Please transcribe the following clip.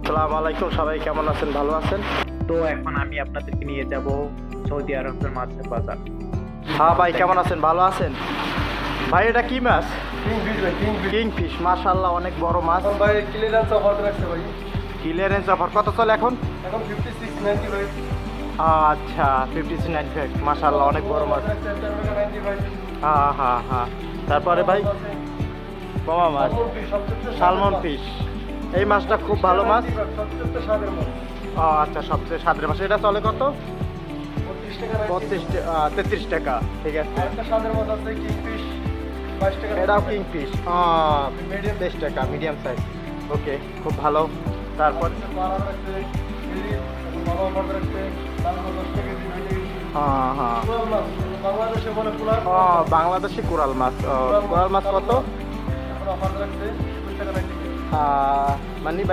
আসসালামু আলাইকুম, সবাই কেমন আছেন? ভালো আছেন? তো এখন আমি আপনাদেরকে নিয়ে যাব সৌদি আরবের মাছের বাজার। হ্যাঁ ভাই, কেমন আছেন? ভালো আছেন? ভাই এটা কি মাছ? কিংফিশ ভাই, কিংফিশ। কিংফিশ, মাশাআল্লাহ অনেক বড় মাছ। এখন ভাই ক্লিয়ারেন্স অফার রাখছে ভাই। ক্লিয়ারেন্স অফার কত চলে এখন? এখন 56.90 ভাই। আচ্ছা, 56.95, মাশাআল্লাহ অনেক বড় মাছ। রাখছে 4.90 ভাই। হ্যাঁ হ্যাঁ হ্যাঁ। তারপরে ভাই মামা মাছ, সালমন ফিশ, সবচেয়ে সালমন স্বাদের ফিশ, এই মাছটা খুব ভালো মাছ। মাছ। সবচেয়ে স্বাদের মাছ। আচ্ছা, সবচেয়ে স্বাদের মাছ। এটা চলে কত? 32 টাকা 33 টাকা। ঠিক আছে। আরেকটা স্বাদের মাছ আছে কিংফিশ, 22 টাকা। এটাও কিংফিশ, মিডিয়াম 23 টাকা, মিডিয়াম সাইজ। ওকে, খুব ভালো। তারপর বারার রাখছে, মিডিয়াম, ভালো অফার রাখছে, তারপর 10 টাকা কেজি, 20 টাকা কেজি। হ্যাঁ হ্যাঁ। পুরান মাছ, বাংলাদেশে বলে পুরান। বাংলাদেশি কোরাল মাছ। কোরাল মাছ কত? এখন অফার রাখছে 20 টাকা 90 কেজি। মানে